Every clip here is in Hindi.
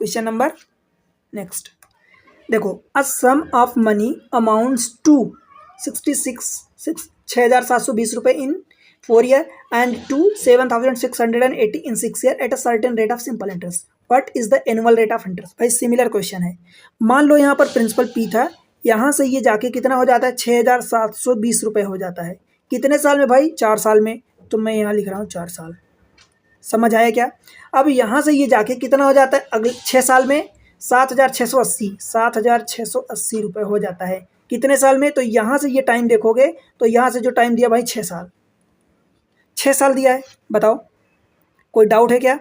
क्वेश्चन नंबर नेक्स्ट देखो, a sum of money amounts to 6,720 रुपये in 4 year and to 7,680 in 6 year at a certain rate of simple interest, what is the annual rate of interest. भाई सिमिलर क्वेश्चन है। मान लो यहाँ पर प्रिंसिपल पी था, यहाँ से ये जाके कितना हो जाता है, 6,720 रुपये हो जाता है। कितने साल में भाई, 4 साल में। तो मैं यहाँ लिख रहा हूँ 4 साल। समझ आया क्या। अब यहाँ से ये जाके कितना हो जाता है अगले 6 साल में, 7,680 रुपये हो जाता है। कितने साल में, तो यहाँ से ये टाइम देखोगे तो यहाँ से जो टाइम दिया भाई 6 साल, 6 साल दिया है। बताओ कोई डाउट है क्या।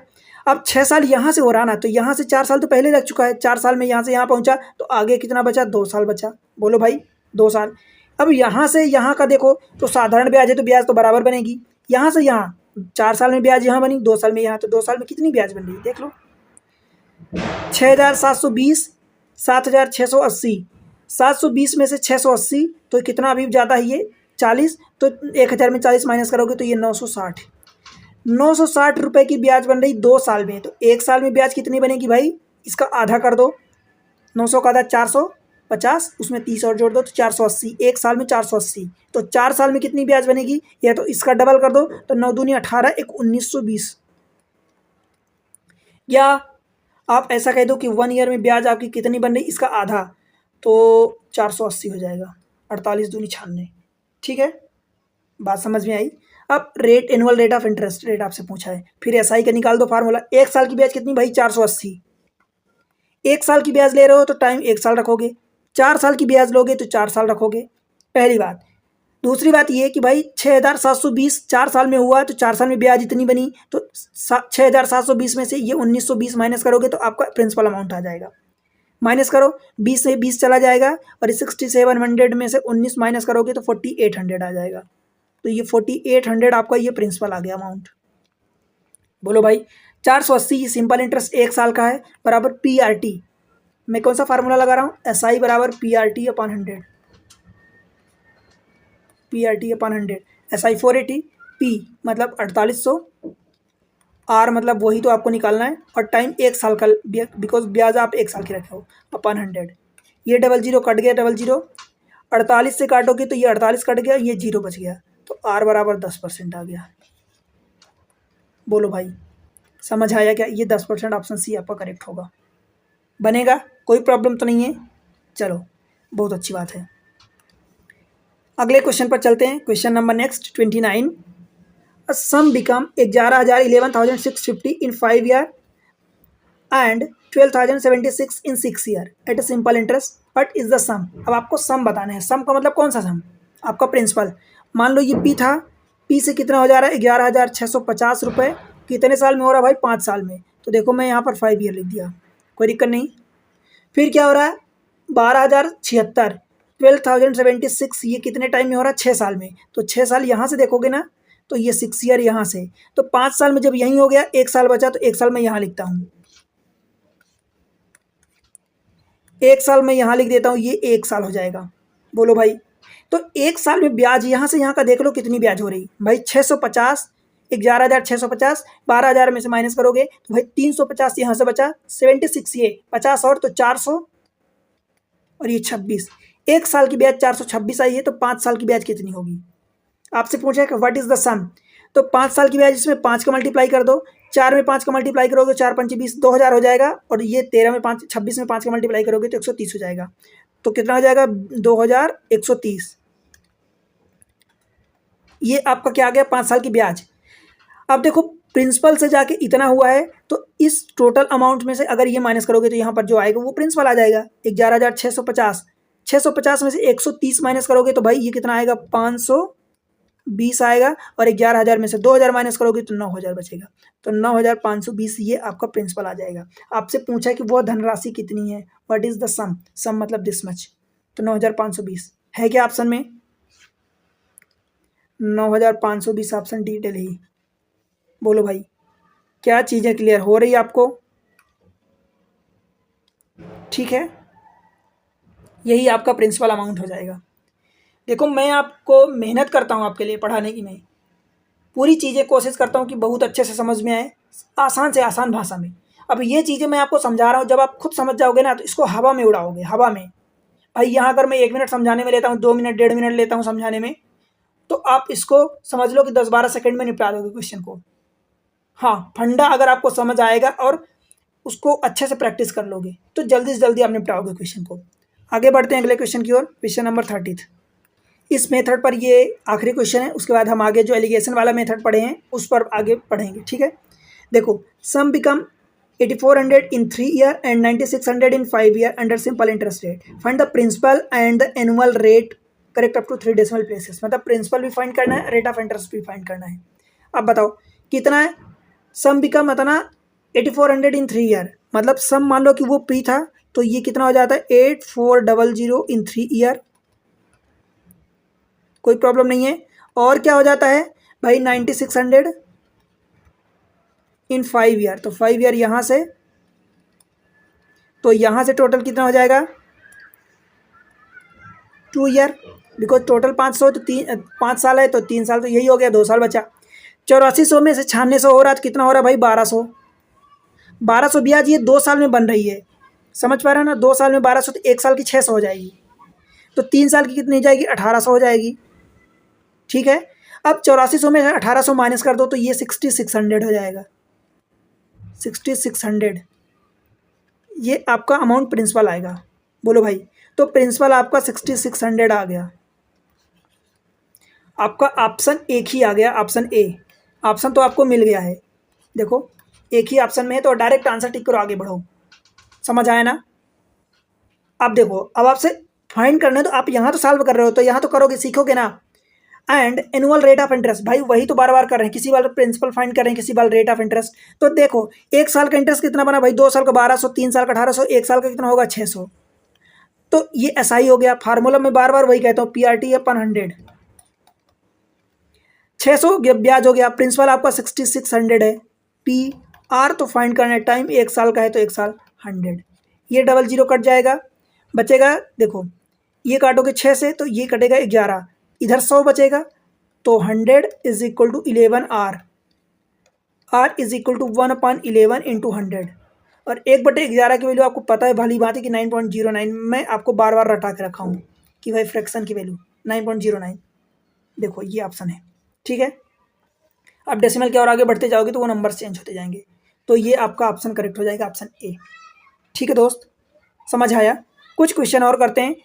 अब 6 साल यहाँ से हो रहा ना, तो यहाँ से 4 साल तो पहले लग चुका है। 4 साल में यहाँ से यहाँ पहुँचा तो आगे कितना बचा, 2 साल बचा। बोलो भाई 2 साल। अब यहाँ से यहाँ का देखो तो साधारण ब्याज है तो ब्याज तो बराबर बनेगी। यहाँ से यहाँ 4 साल में ब्याज यहाँ बनी, 2 साल में यहाँ, तो 2 साल में कितनी ब्याज बन रही है देख लो। 6,720, 7,680, 720 में से 680 तो कितना अभी ज़्यादा है ये 40, तो 1,000 में 40 माइनस करोगे तो ये 960। 960 रुपये की ब्याज बन रही 2 साल में। तो 1 साल में ब्याज कितनी बनेगी भाई, इसका आधा कर दो, 900 का आधा 450, उसमें 30 और जोड़ दो तो 480। 1 साल में 480, तो 4 साल में कितनी ब्याज बनेगी, या तो इसका डबल कर दो तो 9 दूनी 18, 1920। या आप ऐसा कह दो कि 1 ईयर में ब्याज आपकी कितनी बन रही, इसका आधा, तो 480 हो जाएगा। 48 दूनी 96। ठीक है, बात समझ में आई। अब rate, annual rate of interest rate आपसे पूछा है, फिर एसआई का निकाल दो फार्मूला। 1 साल की ब्याज कितनी भाई, 480। 1 साल की ब्याज ले रहे हो तो टाइम 1 साल रखोगे, 4 साल की ब्याज लोगे तो 4 साल रखोगे, पहली बात। दूसरी बात ये कि भाई 6,720 4 साल में हुआ तो 4 साल में ब्याज इतनी बनी, तो 6,720 में से ये 1920 माइनस करोगे तो आपका प्रिंसिपल अमाउंट आ जाएगा। माइनस करो, 20 से 20 चला जाएगा, और 6,700 में से 19 माइनस करोगे तो 4,800 आ जाएगा। तो ये 4,800 आपका ये प्रिंसिपल आ गया अमाउंट। बोलो भाई 480 सिंपल इंटरेस्ट 1 साल का है बराबर PRT। मैं कौन सा फार्मूला लगा रहा हूँ, SI बराबर PRT/100, PRT/100। SI 480, P मतलब 4800, R मतलब वही तो आपको निकालना है, और टाइम 1 साल का, बिकॉज ब्याज आप 1 साल की रखे हो, अपन 100। ये 00 कट गया, 00 48 से काटोगे तो ये 48 कट गया, ये 0 बच गया, तो R बराबर 10% आ गया। बोलो भाई समझ आया क्या। ये 10% ऑप्शन सी आपका करेक्ट होगा, बनेगा, कोई प्रॉब्लम तो नहीं है। चलो बहुत अच्छी बात है। अगले क्वेश्चन पर चलते हैं। Question number next 29। A sum become 11,650 in 5 year and 12,076 in 6 year at a simple interest, what is the sum. अब आपको सम बताना है। सम का मतलब कौन सा सम, आपका प्रिंसिपल। मान लो ये पी था, पी से कितना हो जा रहा है 11,650 रुपये। कितने साल में हो रहा है भाई, 5 साल में। तो देखो मैं यहाँ पर 5 ईयर लिख दिया, कोई दिक्कत नहीं। फिर क्या हो रहा है 12,076, 12,076 ये कितने टाइम में हो रहा है, 6 साल में। तो 6 साल यहाँ से देखोगे ना, तो ये 6 ईयर यहाँ से, तो 5 साल में जब यहीं हो गया, 1 साल बचा तो 1 साल में यहाँ लिखता हूँ, 1 साल में यहाँ लिख देता हूँ, ये 1 साल हो जाएगा। बोलो भाई, तो 1 साल में ब्याज यहाँ से यहाँ का देख लो कितनी ब्याज हो रही भाई, 650, 11,650, 12,000 में से माइनस करोगे तो भाई 350 यहाँ से बचा, 76 ये 50 और तो 400 और ये 26। 1 साल की ब्याज 426 आई है, तो 5 साल की ब्याज कितनी होगी। आपसे पूछा है कि व्हाट इज द सम, तो 5 साल की ब्याज इसमें 5 का मल्टीप्लाई कर दो, 4 में 5 का मल्टीप्लाई करोगे 4 5 20, 2,000 हो जाएगा, और ये 13 में 5 26 में 5 का मल्टीप्लाई करोगे तो 130 हो जाएगा। तो कितना हो जाएगा 2,130। ये आपका क्या आ गया 5 साल की ब्याज। अब देखो प्रिंसिपल से जाके इतना हुआ है, तो इस टोटल अमाउंट में से अगर ये माइनस करोगे तो यहाँ पर जो आएगा वो प्रिंसिपल आ जाएगा। 11,650, 650 में से 130 माइनस करोगे तो भाई ये कितना आएगा 520 आएगा, और 11,000 में से 2,000 माइनस करोगे तो 9,000 बचेगा। तो 9,520 ये आपका प्रिंसिपल आ जाएगा। आपसे पूछा है कि वह धनराशि कितनी है, व्हाट इज द सम, सम मतलब दिस मच, तो 9,520 है क्या ऑप्शन में, 9,520 ऑप्शन डिटेल ही। बोलो भाई क्या चीज़ें क्लियर हो रही है आपको, ठीक है। यही आपका प्रिंसिपल अमाउंट हो जाएगा। देखो मैं आपको मेहनत करता हूँ आपके लिए पढ़ाने की, मैं पूरी चीज़ें कोशिश करता हूँ कि बहुत अच्छे से समझ में आए, आसान से आसान भाषा में। अब ये चीज़ें मैं आपको समझा रहा हूँ, जब आप खुद समझ जाओगे ना तो इसको हवा में उड़ाओगे, हवा में। भाई यहाँ अगर मैं 1 मिनट समझाने में लेता हूँ, 2 मिनट 1.5 मिनट लेता हूँ समझाने में, तो आप इसको समझ लो कि 10-12 सेकंड में निपटा दोगे क्वेश्चन को। हाँ, फंडा अगर आपको समझ आएगा और उसको अच्छे से प्रैक्टिस कर लोगे तो जल्दी से जल्दी आप निपटाओगे क्वेश्चन को। आगे बढ़ते हैं अगले क्वेश्चन की ओर, क्वेश्चन नंबर 30। इस मेथड पर ये आखिरी क्वेश्चन है, उसके बाद हम आगे जो एलिगेशन वाला मेथड पढ़े हैं उस पर आगे पढ़ेंगे, ठीक है। देखो, sum become 8400 in 3 year and 9600 in 5 year under simple interest rate. Find the principal and the annual rate correct up to 3 decimal places. मतलब प्रिंसिपल भी फाइंड करना है, रेट ऑफ इंटरेस्ट भी फाइंड करना है। अब बताओ कितना है। सम बिकम मतलब 8400 इन 3 ईयर, मतलब सम मान लो कि वो पी था, तो ये कितना हो जाता है 8400 इन 3 ईयर, कोई प्रॉब्लम नहीं है। और क्या हो जाता है भाई 9600 इन 5 ईयर, तो 5 ईयर यहाँ से, तो यहाँ से टोटल कितना हो जाएगा 2 ईयर, बिकॉज टोटल 500, तो 5 साल है तो 3 साल, तो यही हो गया, 2 साल बचा। 8400 में से 9600 हो रहा है, कितना हो रहा है भाई 1200। 1200 ब्याज ये 2 साल में बन रही है, समझ पा रहे हो ना। 2 साल में 1200, तो 1 साल की 600 हो जाएगी, तो 3 साल की कितनी जाएगी 1800 हो जाएगी, ठीक है। अब 8400 में 1800 माइनस कर दो तो ये 6600 हो जाएगा, 6600 ये आपका अमाउंट प्रिंसिपल आएगा। बोलो भाई, तो प्रिंसिपल आपका 6600 आ गया। आपका ऑप्शन एक ही आ गया, ऑप्शन ए। ऑप्शन तो आपको मिल गया है, देखो एक ही ऑप्शन में है, तो डायरेक्ट आंसर टिक करो, आगे बढ़ो। समझ आया ना। अब देखो, अब आपसे फाइंड करना है, तो आप यहाँ तो सॉल्व कर रहे हो, तो यहाँ तो करोगे, सीखोगे ना। And annual rate of interest, भाई वही तो बार बार कर रहे हैं, किसी बार प्रिंसिपल फाइंड कर रहे हैं, किसी बार रेट ऑफ इंटरेस्ट। तो देखो 1 साल का इंटरेस्ट कितना बना भाई, 2 साल का 1200, 3 साल का 1800, 1 साल का कितना होगा 600। तो ये ऐसा ही हो गया। फार्मूला में बार बार वही कहता हूँ, PRT अपन 100, 600 ब्याज हो गया, प्रिंसिपल आपका 6600 है। PR तो फाइंड करना है, टाइम 1 साल का है तो 1 साल 100, ये 00 कट जाएगा, बचेगा देखो, ये काटोगे 6 से तो ये कटेगा 11, इधर 100 बचेगा, तो 100 is equal to 11R, R is equal to 1/11 into 100। और 1/11 की वैल्यू आपको पता है, भली बात है कि 9.09, मैं आपको बार बार रटा के रखा हूँ कि भाई फ्रैक्शन की वैल्यू 9.09, देखो ये ऑप्शन है, ठीक है। अब डेसिमल की और आगे बढ़ते जाओगे तो वो नंबर चेंज होते जाएंगे, तो ये आपका ऑप्शन करेक्ट हो जाएगा, ऑप्शन ए, ठीक है दोस्त। समझ आया। कुछ क्वेश्चन और करते हैं।